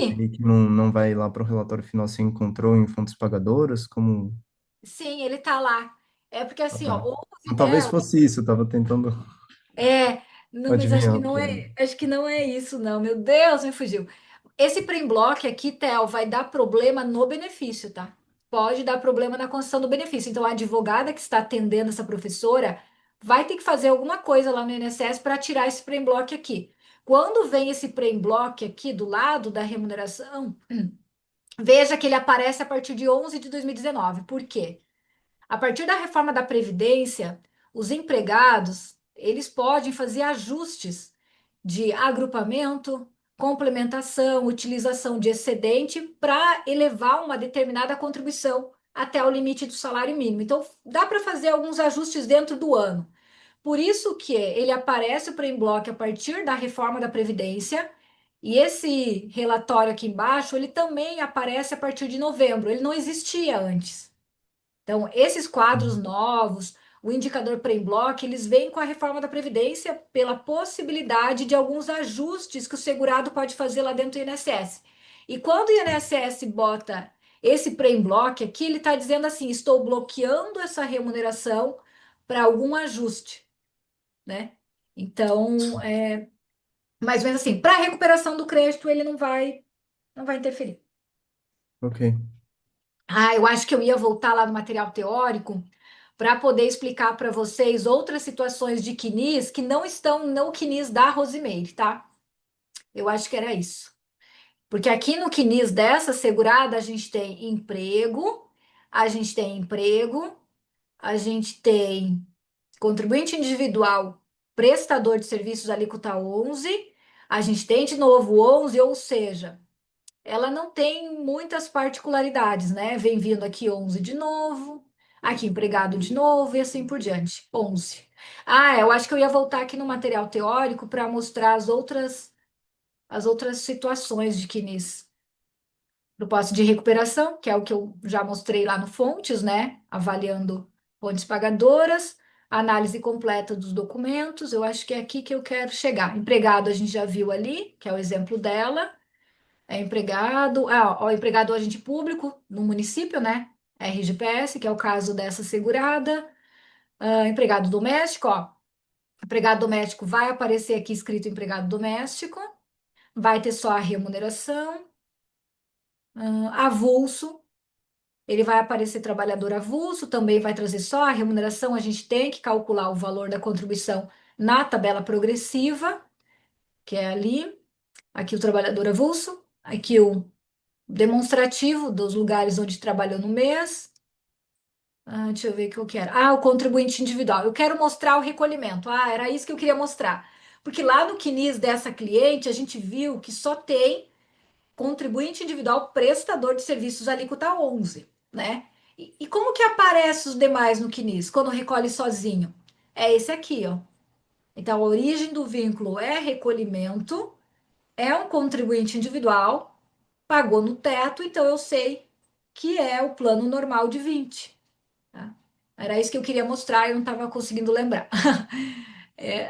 Ele que não vai lá para o relatório final se encontrou em fontes pagadoras, como... Sim, ele tá lá. É porque Ah, assim, ó, tá. o 11 Então, talvez dela fosse isso, eu estava tentando não, mas adivinhar o que era. acho que não é isso, não. Meu Deus, me fugiu. Esse pré-bloque aqui, Theo, vai dar problema no benefício, tá? Pode dar problema na concessão do benefício. Então, a advogada que está atendendo essa professora vai ter que fazer alguma coisa lá no INSS para tirar esse pré-bloque aqui. Quando vem esse pré-bloque aqui do lado da remuneração, veja que ele aparece a partir de 11 de 2019. Por quê? A partir da reforma da Previdência, os empregados, eles podem fazer ajustes de agrupamento, complementação, utilização de excedente para elevar uma determinada contribuição até o limite do salário mínimo. Então, dá para fazer alguns ajustes dentro do ano. Por isso que ele aparece para em bloco a partir da reforma da Previdência, e esse relatório aqui embaixo, ele também aparece a partir de novembro. Ele não existia antes. Então, esses quadros novos, o indicador pré-block, eles vêm com a reforma da Previdência pela possibilidade de alguns ajustes que o segurado pode fazer lá dentro do INSS. E quando o INSS bota esse pré-block aqui, ele está dizendo assim: estou bloqueando essa remuneração para algum ajuste, né? Então, mais ou menos assim, para a recuperação do crédito, ele não vai interferir. Ok, Ah, eu acho que eu ia voltar lá no material teórico para poder explicar para vocês outras situações de quinis que não estão no quinis da Rosimeire, tá? Eu acho que era isso. Porque aqui no quinis dessa segurada a gente tem emprego, a gente tem contribuinte individual, prestador de serviços alíquota 11, a gente tem de novo 11, ou seja, ela não tem muitas particularidades, né? Vem vindo aqui 11 de novo, aqui empregado de novo e assim por diante. 11. Ah, eu acho que eu ia voltar aqui no material teórico para mostrar as outras situações de quinis. Propósito de recuperação, que é o que eu já mostrei lá no Fontes, né? Avaliando fontes pagadoras, análise completa dos documentos. Eu acho que é aqui que eu quero chegar. Empregado, a gente já viu ali, que é o exemplo dela. É empregado, ó, empregado agente público no município, né? RGPS, que é o caso dessa segurada. Empregado doméstico, ó. Empregado doméstico vai aparecer aqui escrito empregado doméstico, vai ter só a remuneração. Avulso, ele vai aparecer trabalhador avulso, também vai trazer só a remuneração. A gente tem que calcular o valor da contribuição na tabela progressiva, que é ali. Aqui o trabalhador avulso, aqui o demonstrativo dos lugares onde trabalhou no mês. Deixa eu ver o que eu quero. O contribuinte individual. Eu quero mostrar o recolhimento. Era isso que eu queria mostrar. Porque lá no quinis dessa cliente, a gente viu que só tem contribuinte individual prestador de serviços alíquota 11, né? E como que aparece os demais no quinis quando recolhe sozinho? É esse aqui, ó. Então, a origem do vínculo é recolhimento, é um contribuinte individual, pagou no teto, então eu sei que é o plano normal de 20. Tá? Era isso que eu queria mostrar e eu não estava conseguindo lembrar.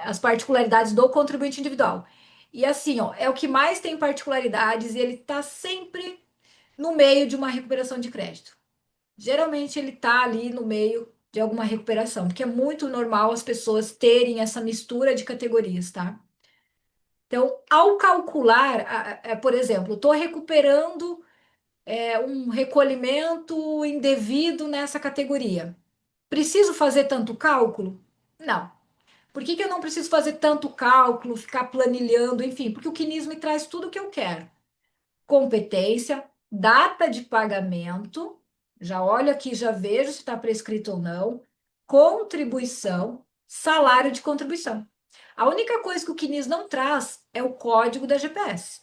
As particularidades do contribuinte individual. E assim, ó, é o que mais tem particularidades e ele está sempre no meio de uma recuperação de crédito. Geralmente ele está ali no meio de alguma recuperação, porque é muito normal as pessoas terem essa mistura de categorias, tá? Então, ao calcular, por exemplo, estou recuperando um recolhimento indevido nessa categoria. Preciso fazer tanto cálculo? Não. Por que que eu não preciso fazer tanto cálculo, ficar planilhando, enfim? Porque o quinis me traz tudo o que eu quero. Competência, data de pagamento, já olho aqui, já vejo se está prescrito ou não, contribuição, salário de contribuição. A única coisa que o quinis não traz é o código da GPS.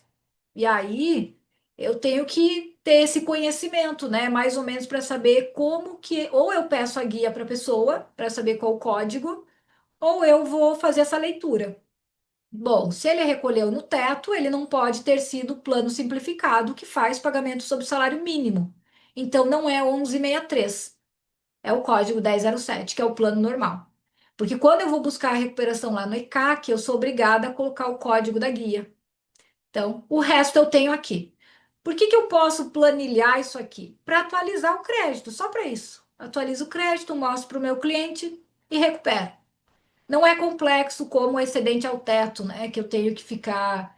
E aí eu tenho que ter esse conhecimento, né? Mais ou menos para saber como que, ou eu peço a guia para a pessoa para saber qual o código, ou eu vou fazer essa leitura. Bom, se ele recolheu no teto, ele não pode ter sido o plano simplificado que faz pagamento sobre o salário mínimo. Então não é 1163, é o código 1007, que é o plano normal. Porque quando eu vou buscar a recuperação lá no ECAC, eu sou obrigada a colocar o código da guia. Então, o resto eu tenho aqui. Por que que eu posso planilhar isso aqui? Para atualizar o crédito, só para isso. Atualizo o crédito, mostro para o meu cliente e recupero. Não é complexo como o excedente ao teto, né? Que eu tenho que ficar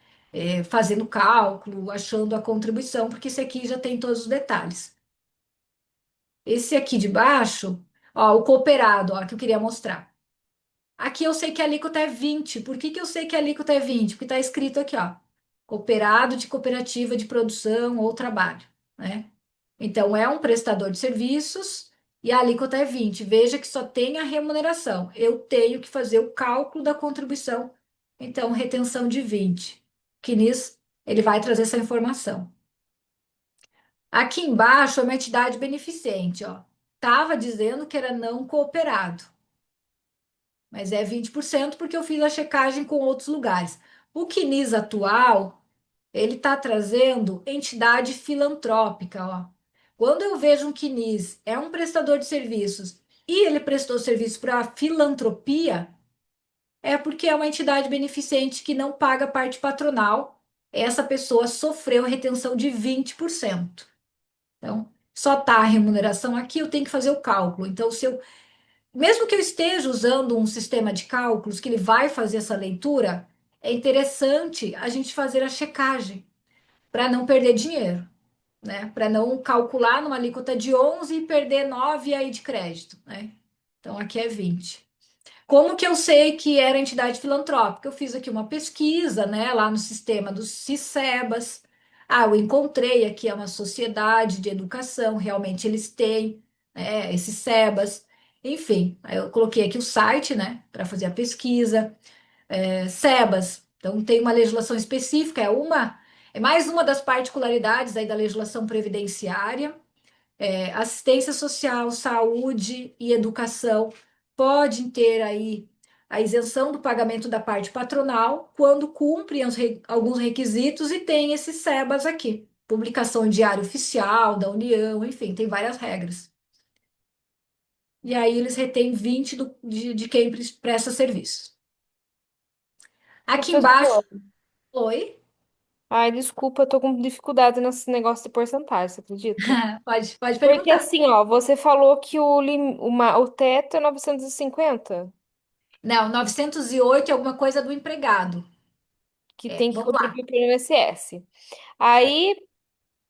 fazendo cálculo, achando a contribuição, porque esse aqui já tem todos os detalhes. Esse aqui de baixo, ó, o cooperado, ó, que eu queria mostrar. Aqui eu sei que a alíquota é 20. Por que que eu sei que a alíquota é 20? Porque está escrito aqui, ó, cooperado de cooperativa de produção ou trabalho, né? Então é um prestador de serviços e a alíquota é 20. Veja que só tem a remuneração. Eu tenho que fazer o cálculo da contribuição. Então, retenção de 20. Que nisso ele vai trazer essa informação. Aqui embaixo é uma entidade beneficente, ó. Tava dizendo que era não cooperado, mas é 20% porque eu fiz a checagem com outros lugares. O CNIS atual, ele está trazendo entidade filantrópica, ó. Quando eu vejo um CNIS é um prestador de serviços e ele prestou serviço para filantropia, é porque é uma entidade beneficente que não paga parte patronal. Essa pessoa sofreu retenção de 20%. Então, só está a remuneração aqui, eu tenho que fazer o cálculo. Então, se eu, mesmo que eu esteja usando um sistema de cálculos que ele vai fazer essa leitura, é interessante a gente fazer a checagem para não perder dinheiro, né? Para não calcular numa alíquota de 11 e perder 9 aí de crédito, né? Então, aqui é 20. Como que eu sei que era entidade filantrópica? Eu fiz aqui uma pesquisa, né, lá no sistema dos CICEBAS. Ah, eu encontrei aqui é uma sociedade de educação, realmente eles têm, né, esses SEBAS. Enfim, aí eu coloquei aqui o site, né, para fazer a pesquisa. SEBAS, então tem uma legislação específica, é mais uma das particularidades aí da legislação previdenciária. Assistência social, saúde e educação podem ter aí a isenção do pagamento da parte patronal quando cumprem alguns requisitos e tem esses SEBAS aqui. Publicação em diário oficial da União, enfim, tem várias regras. E aí eles retêm 20 de quem presta serviço. Aqui embaixo, Professor, oi, ai, desculpa, eu tô com dificuldade nesse negócio de porcentagem, você acredita? pode Porque perguntar. assim, ó, você falou que o teto é 950, Não, 908 é alguma coisa do empregado. que tem que Vamos lá. contribuir para o INSS. Aí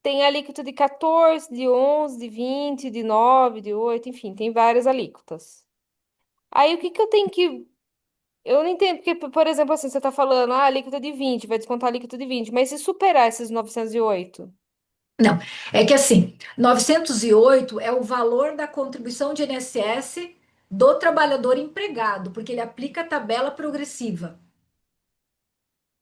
tem alíquota de 14, de 11, de 20, de 9, de 8, enfim, tem várias alíquotas. Aí o que que eu tenho que. Eu não entendo, porque, por exemplo, assim, você tá falando, ah, alíquota de 20, vai descontar a alíquota de 20, mas se superar esses 908? Não, é que assim, 908 é o valor da contribuição de INSS do trabalhador empregado, porque ele aplica a tabela progressiva.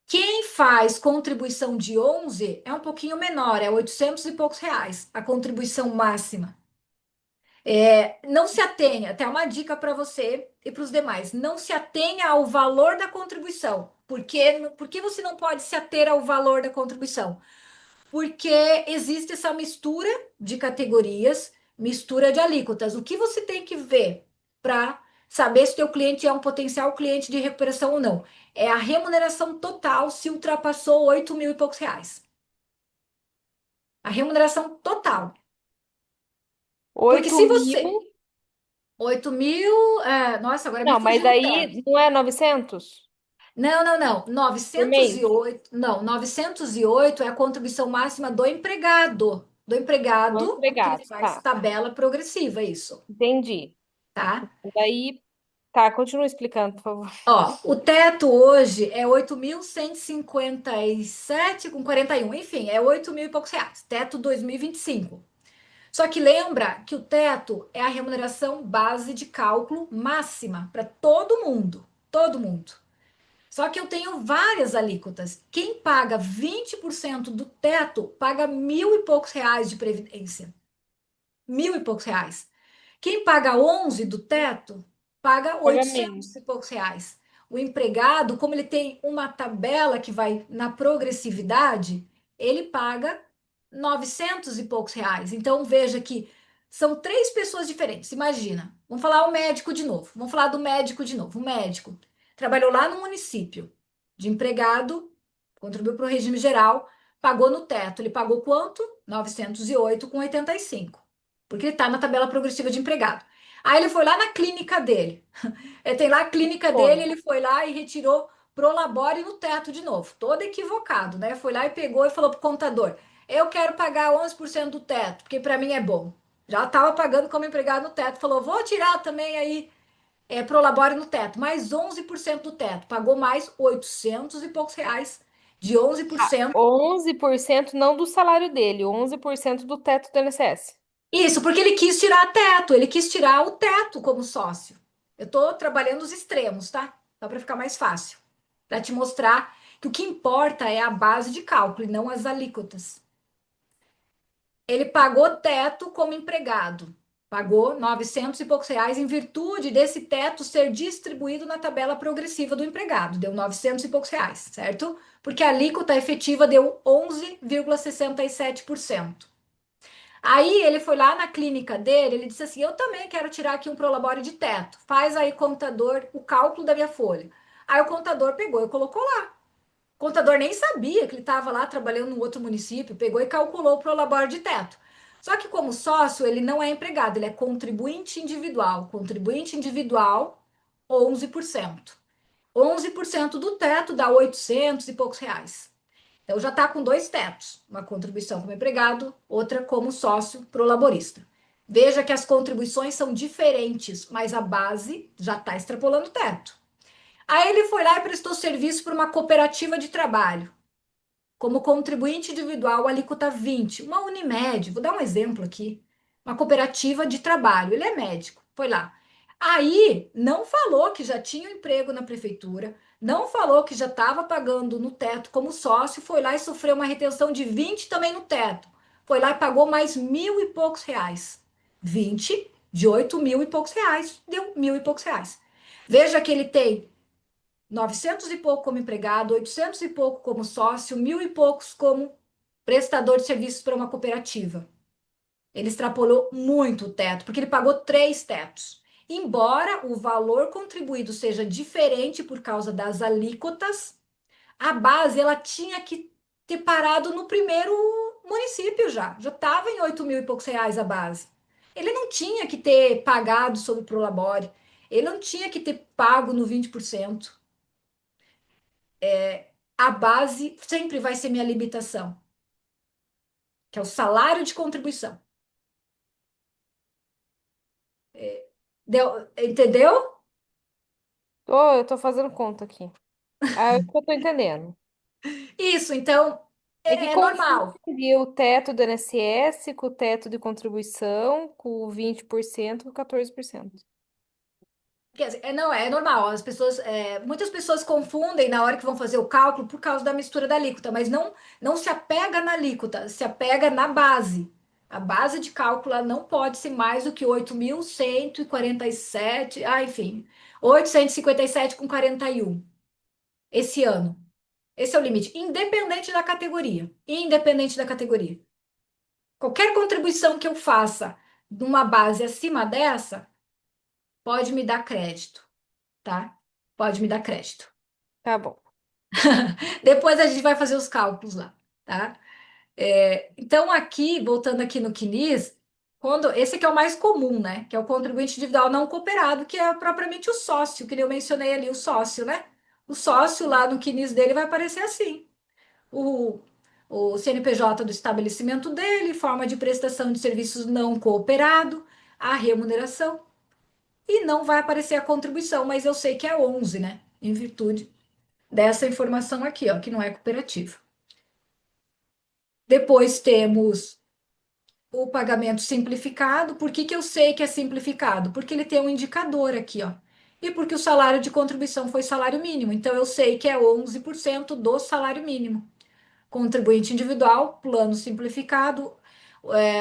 Quem faz contribuição de 11 é um pouquinho menor, é 800 e poucos reais, a contribuição máxima. Não se atenha, até uma dica para você e para os demais, não se atenha ao valor da contribuição. Por que você não pode se ater ao valor da contribuição? Porque existe essa mistura de categorias, mistura de alíquotas. O que você tem que ver para saber se o teu cliente é um potencial cliente de recuperação ou não? É a remuneração total se ultrapassou 8 mil e poucos reais. A remuneração total. Porque 8 se mil. você... 8 mil... nossa, agora me Não, mas fugiu o termo. aí não é 900 Não, não, não. por Novecentos e mês? oito. Não, 908 é a contribuição máxima do empregado. Do Não empregado, que ele empregado. faz Tá, tabela progressiva, isso, entendi. tá? Daí, tá, continua explicando, por favor. Ó, o teto hoje é 8.157,41. Enfim, é 8 mil e poucos reais. Teto 2025. Só que lembra que o teto é a remuneração base de cálculo máxima para todo mundo. Todo mundo. Só que eu tenho várias alíquotas. Quem paga 20% do teto paga mil e poucos reais de previdência. Mil e poucos reais. Quem paga 11 do teto paga Pagamento. 800 e poucos reais. O empregado, como ele tem uma tabela que vai na progressividade, ele paga 900 e poucos reais. Então veja que são três pessoas diferentes. Imagina, vamos falar o médico de novo. Vamos falar do médico de novo. O médico trabalhou lá no município de empregado, contribuiu para o regime geral, pagou no teto. Ele pagou quanto? 908,85, porque ele está na tabela progressiva de empregado. Aí ele foi lá na clínica dele. Ele tem lá a clínica dele, Foi. ele foi lá e retirou Prolabore no teto de novo. Todo equivocado, né? Foi lá e pegou e falou pro contador: eu quero pagar 11% do teto, porque para mim é bom. Já estava pagando como empregado no teto. Falou: vou tirar também aí Prolabore no teto, mais 11% do teto. Pagou mais 800 e poucos reais de 11%. 11% não do salário dele, 11% do teto do INSS. Isso, porque ele quis tirar teto, ele quis tirar o teto como sócio. Eu estou trabalhando os extremos, tá? Só para ficar mais fácil. Para te mostrar que o que importa é a base de cálculo e não as alíquotas. Ele pagou teto como empregado. Pagou 900 e poucos reais em virtude desse teto ser distribuído na tabela progressiva do empregado. Deu 900 e poucos reais, certo? Porque a alíquota efetiva deu 11,67%. Aí ele foi lá na clínica dele, ele disse assim: eu também quero tirar aqui um prolabore de teto. Faz aí, contador, o cálculo da minha folha. Aí o contador pegou e colocou lá. O contador nem sabia que ele estava lá trabalhando em outro município, pegou e calculou o prolabore de teto. Só que como sócio, ele não é empregado, ele é contribuinte individual. Contribuinte individual, 11%. 11% do teto dá 800 e poucos reais. Então já está com dois tetos, uma contribuição como empregado, outra como sócio prolaborista. Veja que as contribuições são diferentes, mas a base já está extrapolando o teto. Aí ele foi lá e prestou serviço para uma cooperativa de trabalho. Como contribuinte individual, alíquota 20. Uma Unimed, vou dar um exemplo aqui. Uma cooperativa de trabalho. Ele é médico, foi lá. Aí não falou que já tinha um emprego na prefeitura, não falou que já estava pagando no teto como sócio, foi lá e sofreu uma retenção de 20 também no teto. Foi lá e pagou mais mil e poucos reais. 20 de 8 mil e poucos reais, deu mil e poucos reais. Veja que ele tem 900 e pouco como empregado, 800 e pouco como sócio, mil e poucos como prestador de serviços para uma cooperativa. Ele extrapolou muito o teto, porque ele pagou três tetos. Embora o valor contribuído seja diferente por causa das alíquotas, a base ela tinha que ter parado no primeiro município já. Já estava em 8 mil e poucos reais a base. Ele não tinha que ter pagado sobre o Prolabore. Ele não tinha que ter pago no 20%. A base sempre vai ser minha limitação, que é o salário de contribuição. Entendeu? Eu tô fazendo conta aqui. Ah, eu tô entendendo. Isso, então, É que é normal. confunde o teto do INSS com o teto de contribuição, com o 20%, com 14%. Quer dizer, não, é normal. Muitas pessoas confundem na hora que vão fazer o cálculo por causa da mistura da alíquota, mas não se apega na alíquota, se apega na base. A base de cálculo ela não pode ser mais do que 8.147, enfim, 857,41 esse ano. Esse é o limite, independente da categoria. Independente da categoria. Qualquer contribuição que eu faça numa base acima dessa, pode me dar crédito, tá? Pode me dar crédito. Tá bom. Depois a gente vai fazer os cálculos lá, tá? Então, aqui, voltando aqui no CNIS, esse aqui é o mais comum, né? Que é o contribuinte individual não cooperado, que é propriamente o sócio, que eu mencionei ali, o sócio, né? O sócio lá no CNIS dele vai aparecer assim. O, o CNPJ do estabelecimento dele, forma de prestação de serviços não cooperado, a remuneração, e não vai aparecer a contribuição, mas eu sei que é 11, né? Em virtude dessa informação aqui, ó, que não é cooperativa. Depois temos o pagamento simplificado. Por que que eu sei que é simplificado? Porque ele tem um indicador aqui, ó. E porque o salário de contribuição foi salário mínimo. Então, eu sei que é 11% do salário mínimo. Contribuinte individual, plano simplificado,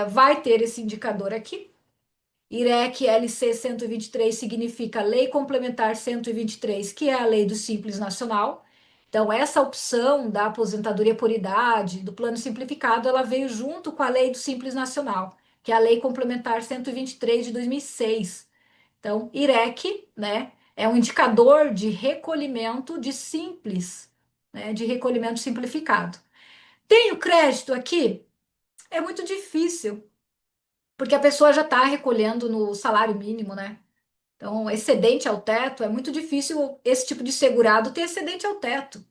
vai ter esse indicador aqui. IREC LC 123 significa Lei Complementar 123, que é a lei do Simples Nacional. Então, essa opção da aposentadoria por idade, do plano simplificado, ela veio junto com a lei do Simples Nacional, que é a Lei Complementar 123 de 2006. Então, IREC, né, é um indicador de recolhimento de simples, né, de recolhimento simplificado. Tenho crédito aqui? É muito difícil, porque a pessoa já está recolhendo no salário mínimo, né? Então, excedente ao teto, é muito difícil esse tipo de segurado ter excedente ao teto,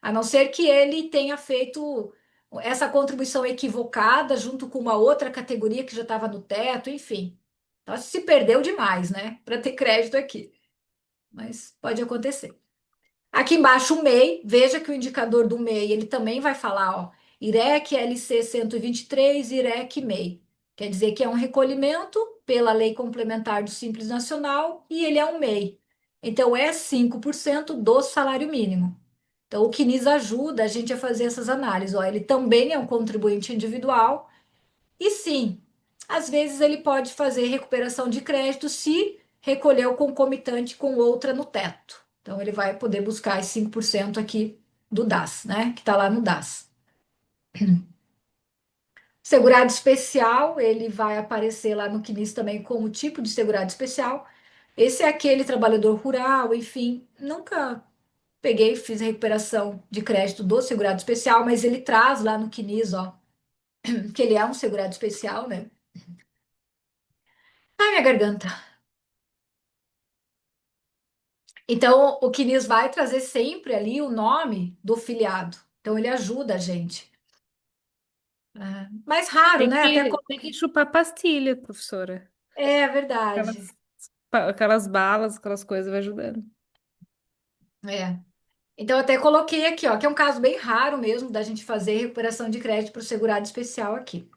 a não ser que ele tenha feito essa contribuição equivocada junto com uma outra categoria que já estava no teto, enfim. Então, se perdeu demais, né, para ter crédito aqui. Mas pode acontecer. Aqui embaixo, o MEI, veja que o indicador do MEI, ele também vai falar, ó, IREC LC 123, IREC MEI. Quer dizer que é um recolhimento pela Lei Complementar do Simples Nacional e ele é um MEI. Então, é 5% do salário mínimo. Então, o CNIS ajuda a gente a fazer essas análises. Ó, ele também é um contribuinte individual e sim, às vezes ele pode fazer recuperação de crédito se recolher o concomitante com outra no teto. Então ele vai poder buscar os 5% aqui do DAS, né? Que está lá no DAS. Segurado especial, ele vai aparecer lá no CNIS também como tipo de segurado especial. Esse é aquele trabalhador rural, enfim, nunca peguei, fiz recuperação de crédito do segurado especial, mas ele traz lá no CNIS, ó, que ele é um segurado especial, né? Ai, minha garganta. Então, o CNIS vai trazer sempre ali o nome do filiado. Então, ele ajuda a gente. É, mais raro, né? Até Tem que chupar pastilha, professora. é verdade. Aquelas, aquelas balas, aquelas coisas vai ajudando. É. Então, eu até coloquei aqui, ó, que é um caso bem raro mesmo da gente fazer recuperação de crédito para o segurado especial aqui.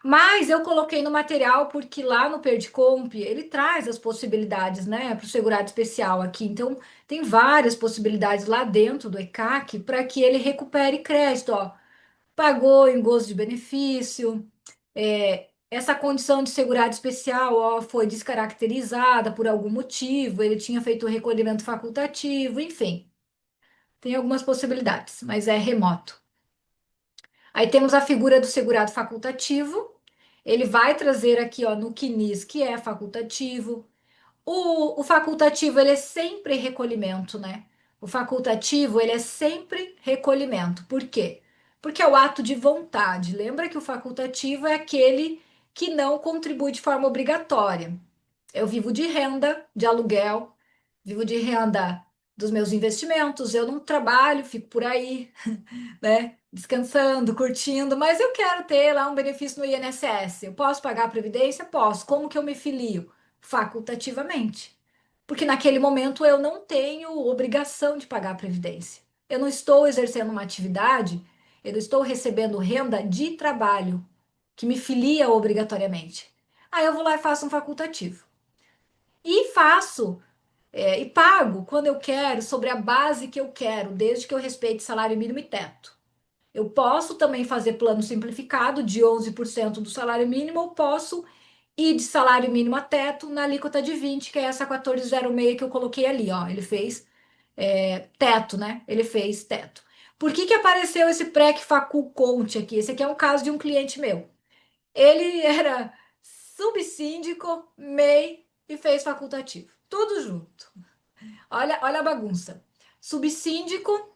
Mas eu coloquei no material porque lá no Perdicomp ele traz as possibilidades, né, para o segurado especial aqui. Então, tem várias possibilidades lá dentro do ECAC para que ele recupere crédito, ó. Pagou em gozo de benefício, essa condição de segurado especial, ó, foi descaracterizada por algum motivo, ele tinha feito o recolhimento facultativo, enfim, tem algumas possibilidades, mas é remoto. Aí temos a figura do segurado facultativo, ele vai trazer aqui, ó, no CNIS, que é facultativo. O facultativo, ele é sempre recolhimento, né? O facultativo, ele é sempre recolhimento. Por quê? Porque é o ato de vontade. Lembra que o facultativo é aquele que não contribui de forma obrigatória. Eu vivo de renda, de aluguel, vivo de renda dos meus investimentos, eu não trabalho, fico por aí, né? Descansando, curtindo, mas eu quero ter lá um benefício no INSS. Eu posso pagar a previdência? Posso. Como que eu me filio? Facultativamente. Porque naquele momento eu não tenho obrigação de pagar a previdência. Eu não estou exercendo uma atividade, eu não estou recebendo renda de trabalho que me filia obrigatoriamente. Aí eu vou lá e faço um facultativo. E faço, e pago quando eu quero, sobre a base que eu quero, desde que eu respeite salário mínimo e teto. Eu posso também fazer plano simplificado de 11% do salário mínimo, ou posso ir de salário mínimo a teto na alíquota de 20, que é essa 14,06 que eu coloquei ali, ó. Ele fez teto, né? Ele fez teto. Por que que apareceu esse PREC Faculconte aqui? Esse aqui é um caso de um cliente meu. Ele era subsíndico, MEI e fez facultativo. Tudo junto. Olha a bagunça. Subsíndico,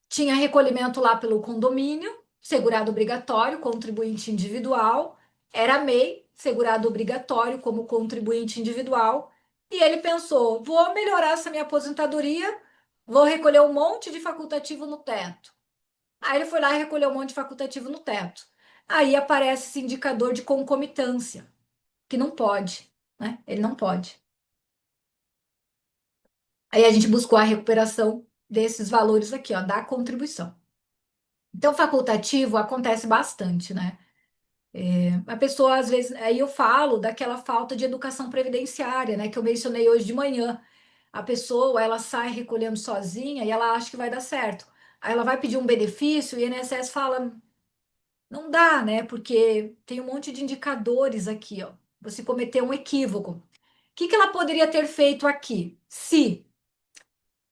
tinha recolhimento lá pelo condomínio, segurado obrigatório, contribuinte individual, era MEI, segurado obrigatório como contribuinte individual, e ele pensou: vou melhorar essa minha aposentadoria, vou recolher um monte de facultativo no teto. Aí ele foi lá e recolheu um monte de facultativo no teto. Aí aparece esse indicador de concomitância, que não pode, né? Ele não pode. Aí a gente buscou a recuperação desses valores aqui, ó, da contribuição. Então, facultativo acontece bastante, né? A pessoa, às vezes, aí eu falo daquela falta de educação previdenciária, né, que eu mencionei hoje de manhã. A pessoa, ela sai recolhendo sozinha e ela acha que vai dar certo. Aí ela vai pedir um benefício e o INSS fala, não dá, né, porque tem um monte de indicadores aqui, ó. Você cometeu um equívoco. O que que ela poderia ter feito aqui? Se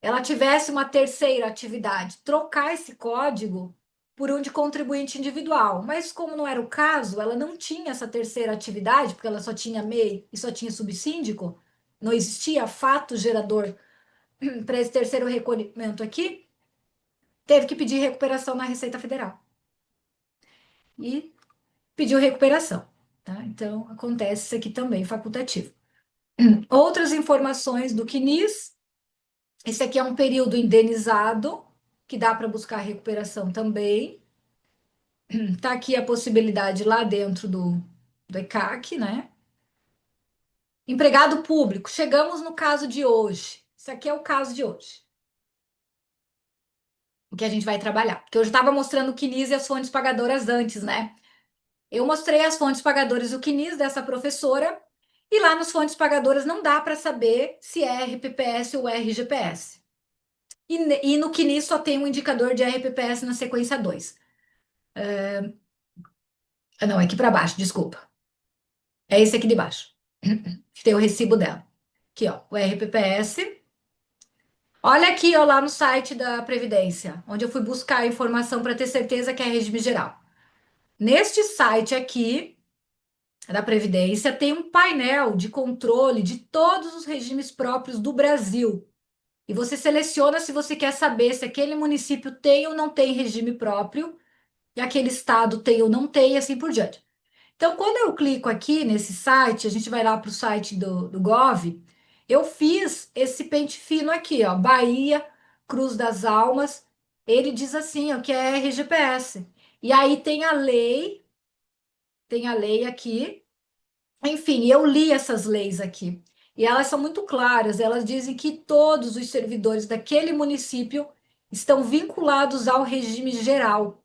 ela tivesse uma terceira atividade, trocar esse código por um de contribuinte individual. Mas como não era o caso, ela não tinha essa terceira atividade, porque ela só tinha MEI e só tinha subsíndico, não existia fato gerador para esse terceiro recolhimento aqui. teve que pedir recuperação na Receita Federal. E pediu recuperação, tá? Então, acontece isso aqui também, facultativo. Outras informações do CNIS. Esse aqui é um período indenizado, que dá para buscar recuperação também. Tá aqui a possibilidade lá dentro do ECAC, né? Empregado público, chegamos no caso de hoje. Isso aqui é o caso de hoje, o que a gente vai trabalhar. Porque eu já estava mostrando o CNIS e as fontes pagadoras antes, né? Eu mostrei as fontes pagadoras do CNIS dessa professora, e lá nas fontes pagadoras não dá para saber se é RPPS ou RGPS. E no CNIS só tem um indicador de RPPS na sequência 2. Ah, não, é aqui para baixo, desculpa. É esse aqui de baixo. Que tem o recibo dela. Aqui, ó, o RPPS. Olha aqui, ó, lá no site da Previdência, onde eu fui buscar a informação para ter certeza que é regime geral. Neste site aqui da Previdência tem um painel de controle de todos os regimes próprios do Brasil. E você seleciona se você quer saber se aquele município tem ou não tem regime próprio, e aquele estado tem ou não tem, e assim por diante. Então, quando eu clico aqui nesse site, a gente vai lá para o site do Gov, eu fiz esse pente fino aqui, ó, Bahia, Cruz das Almas. Ele diz assim, ó, que é RGPS. E aí tem a lei aqui. Enfim, eu li essas leis aqui. E elas são muito claras. Elas dizem que todos os servidores daquele município estão vinculados ao regime geral.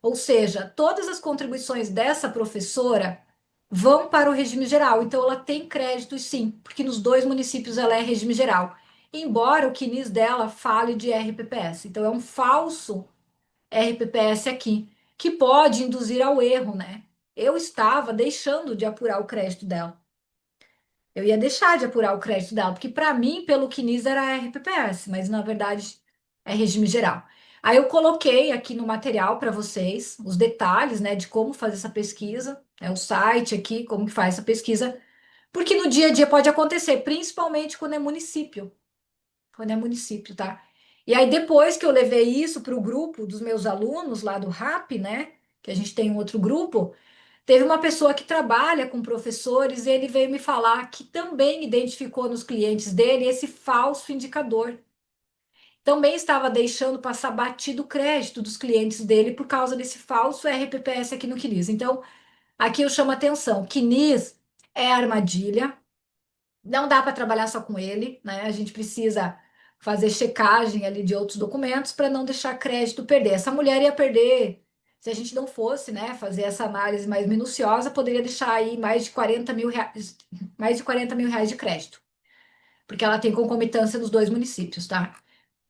Ou seja, todas as contribuições dessa professora vão para o regime geral. Então, ela tem créditos, sim, porque nos dois municípios ela é regime geral. Embora o CNIS dela fale de RPPS. Então, é um falso RPPS aqui, que pode induzir ao erro, né? Eu estava deixando de apurar o crédito dela. Eu ia deixar de apurar o crédito dela, porque para mim, pelo CNIS, era RPPS, mas na verdade é regime geral. Aí eu coloquei aqui no material para vocês os detalhes, né, de como fazer essa pesquisa, o site aqui, como que faz essa pesquisa, porque no dia a dia pode acontecer, principalmente quando é município, tá? E aí depois que eu levei isso para o grupo dos meus alunos lá do RAP, né, que a gente tem um outro grupo, teve uma pessoa que trabalha com professores e ele veio me falar que também identificou nos clientes dele esse falso indicador. Também estava deixando passar batido o crédito dos clientes dele por causa desse falso RPPS aqui no CNIS. Então, aqui eu chamo a atenção: CNIS é armadilha, não dá para trabalhar só com ele, né? A gente precisa fazer checagem ali de outros documentos para não deixar crédito perder. Essa mulher ia perder, se a gente não fosse, né, fazer essa análise mais minuciosa, poderia deixar aí mais de 40 mil reais de crédito, porque ela tem concomitância nos dois municípios, tá?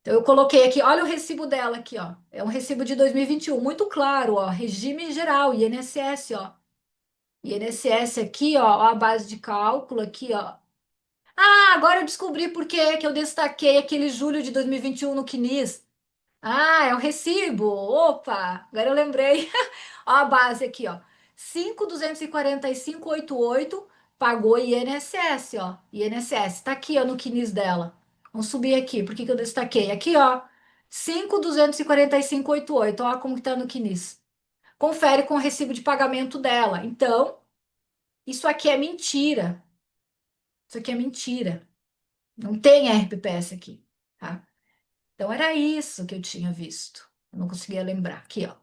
Então eu coloquei aqui, olha o recibo dela aqui, ó. É um recibo de 2021, muito claro, ó, regime geral, INSS, ó. INSS aqui, ó a base de cálculo aqui, ó. Ah, agora eu descobri por que eu destaquei aquele julho de 2021 no CNIS. Ah, é o recibo. Opa, agora eu lembrei. Ó a base aqui, ó. 5.245,88 pagou INSS, ó. INSS, tá aqui, ó, no CNIS dela. Vamos subir aqui. Por que que eu destaquei? Aqui, ó. 5.245,88. Ó como que tá no CNIS. Confere com o recibo de pagamento dela. Então, isso aqui é mentira. Isso aqui é mentira. Não tem RPPS aqui, tá? Então era isso que eu tinha visto. Eu não conseguia lembrar. Aqui, ó.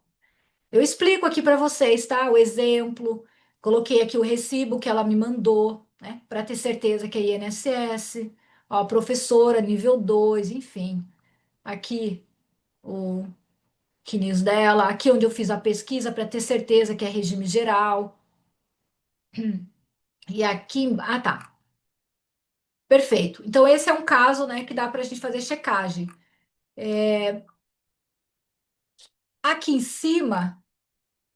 Eu explico aqui para vocês, tá? O exemplo. Coloquei aqui o recibo que ela me mandou, né? Para ter certeza que é INSS. Ó, professora, nível 2, enfim. Aqui o CNIS dela. Aqui onde eu fiz a pesquisa para ter certeza que é regime geral. E aqui. Ah, tá. Perfeito. Então, esse é um caso, né, que dá para a gente fazer checagem. Aqui em cima.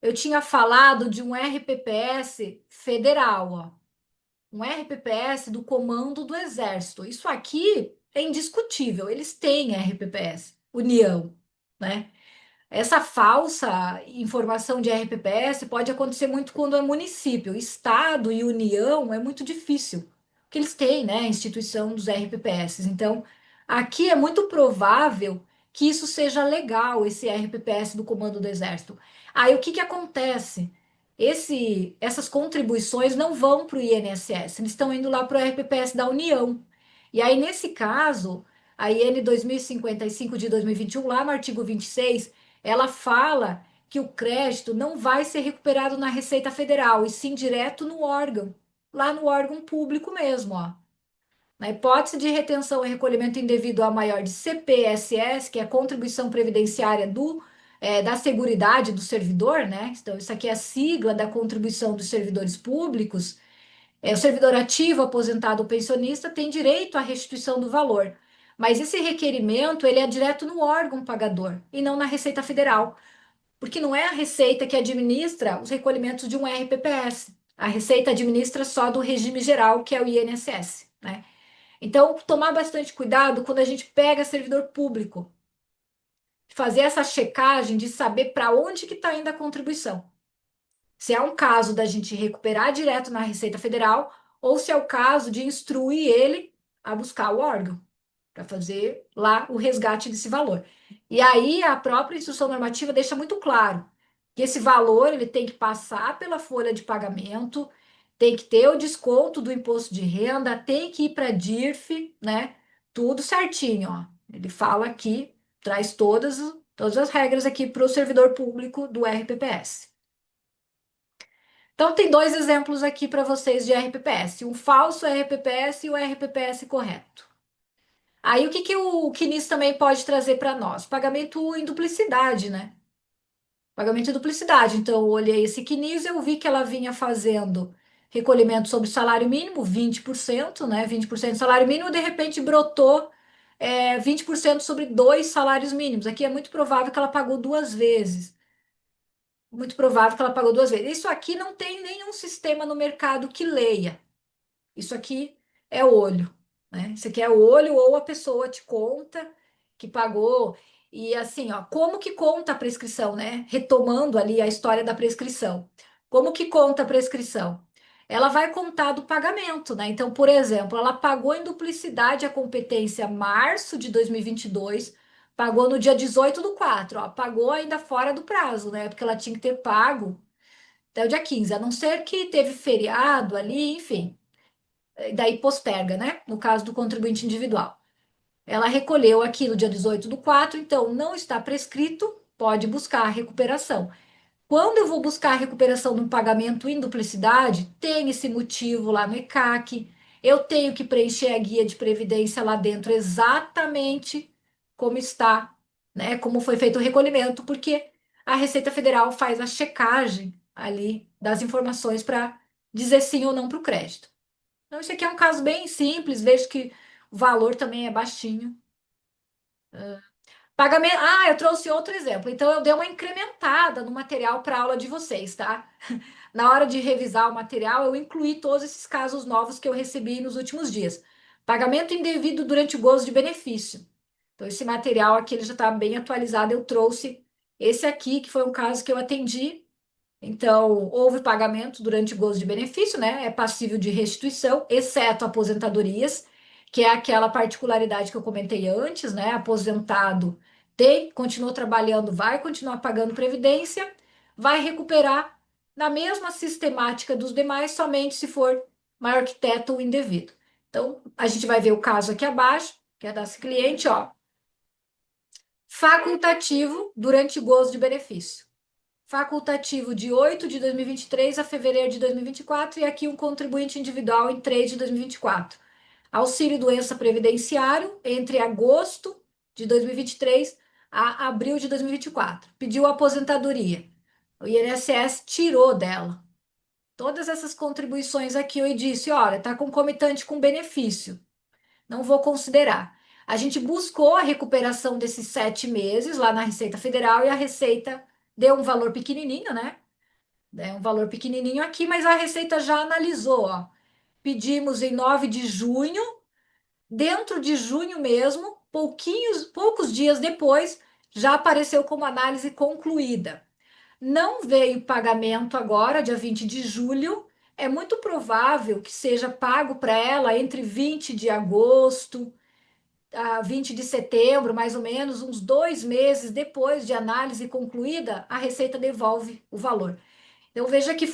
Eu tinha falado de um RPPS federal, ó. Um RPPS do Comando do Exército. Isso aqui é indiscutível. Eles têm RPPS, União, né? Essa falsa informação de RPPS pode acontecer muito quando é município. Estado e União é muito difícil, porque eles têm, né, a instituição dos RPPS. Então, aqui é muito provável que isso seja legal, esse RPPS do Comando do Exército. Aí o que que acontece? Essas contribuições não vão para o INSS, eles estão indo lá para o RPPS da União. E aí, nesse caso, a IN 2055 de 2021, lá no artigo 26, ela fala que o crédito não vai ser recuperado na Receita Federal, e sim direto no órgão, lá no órgão público mesmo, ó. Na hipótese de retenção e recolhimento indevido a maior de CPSS, que é a contribuição previdenciária da Seguridade do servidor, né? Então, isso aqui é a sigla da contribuição dos servidores públicos. O servidor ativo, aposentado ou pensionista tem direito à restituição do valor. Mas esse requerimento, ele é direto no órgão pagador e não na Receita Federal, porque não é a Receita que administra os recolhimentos de um RPPS. A Receita administra só do regime geral, que é o INSS, né? Então, tomar bastante cuidado quando a gente pega servidor público, fazer essa checagem de saber para onde que está indo a contribuição. Se é um caso da gente recuperar direto na Receita Federal ou se é o caso de instruir ele a buscar o órgão para fazer lá o resgate desse valor. E aí a própria instrução normativa deixa muito claro que esse valor ele tem que passar pela folha de pagamento, tem que ter o desconto do imposto de renda, tem que ir para a DIRF, né? Tudo certinho, ó. Ele fala aqui, traz todas as regras aqui para o servidor público do RPPS. Então, tem dois exemplos aqui para vocês de RPPS: um falso RPPS e o RPPS correto. Aí, o que, que o CNIS também pode trazer para nós? Pagamento em duplicidade, né? Pagamento em duplicidade. Então, eu olhei esse CNIS e eu vi que ela vinha fazendo recolhimento sobre salário mínimo, 20%, né? 20% do salário mínimo, de repente brotou 20% sobre dois salários mínimos. Aqui é muito provável que ela pagou duas vezes. Muito provável que ela pagou duas vezes. Isso aqui não tem nenhum sistema no mercado que leia. Isso aqui é olho, né? Isso aqui é olho ou a pessoa te conta que pagou. E assim, ó, como que conta a prescrição, né? Retomando ali a história da prescrição. Como que conta a prescrição? Ela vai contar do pagamento, né? Então, por exemplo, ela pagou em duplicidade a competência março de 2022, pagou no dia 18 do 4, ó, pagou ainda fora do prazo, né? Porque ela tinha que ter pago até o dia 15, a não ser que teve feriado ali, enfim, daí posterga, né? No caso do contribuinte individual. Ela recolheu aquilo dia 18 do 4, então não está prescrito, pode buscar a recuperação. Quando eu vou buscar a recuperação de um pagamento em duplicidade, tem esse motivo lá no ECAC, eu tenho que preencher a guia de previdência lá dentro exatamente como está, né? Como foi feito o recolhimento, porque a Receita Federal faz a checagem ali das informações para dizer sim ou não para o crédito. Então, esse aqui é um caso bem simples, vejo que o valor também é baixinho. Pagamento. Ah, eu trouxe outro exemplo. Então, eu dei uma incrementada no material para aula de vocês, tá? Na hora de revisar o material, eu incluí todos esses casos novos que eu recebi nos últimos dias. Pagamento indevido durante o gozo de benefício. Então, esse material aqui ele já está bem atualizado. Eu trouxe esse aqui, que foi um caso que eu atendi. Então, houve pagamento durante o gozo de benefício, né? É passível de restituição, exceto aposentadorias, que é aquela particularidade que eu comentei antes, né? Aposentado continuou trabalhando, vai continuar pagando previdência, vai recuperar na mesma sistemática dos demais, somente se for maior que teto indevido. Então, a gente vai ver o caso aqui abaixo, que é desse cliente, ó. Facultativo durante gozo de benefício. Facultativo de 8 de 2023 a fevereiro de 2024 e aqui um contribuinte individual em 3 de 2024. Auxílio doença previdenciário entre agosto de 2023 a abril de 2024. Pediu aposentadoria. O INSS tirou dela todas essas contribuições aqui e disse, olha, está concomitante com benefício. Não vou considerar. A gente buscou a recuperação desses 7 meses lá na Receita Federal e a Receita deu um valor pequenininho, né? É um valor pequenininho aqui, mas a Receita já analisou, ó. Pedimos em 9 de junho, dentro de junho mesmo, poucos dias depois, já apareceu como análise concluída. Não veio pagamento agora, dia 20 de julho. É muito provável que seja pago para ela entre 20 de agosto a 20 de setembro, mais ou menos, uns 2 meses depois de análise concluída, a Receita devolve o valor. Então, veja que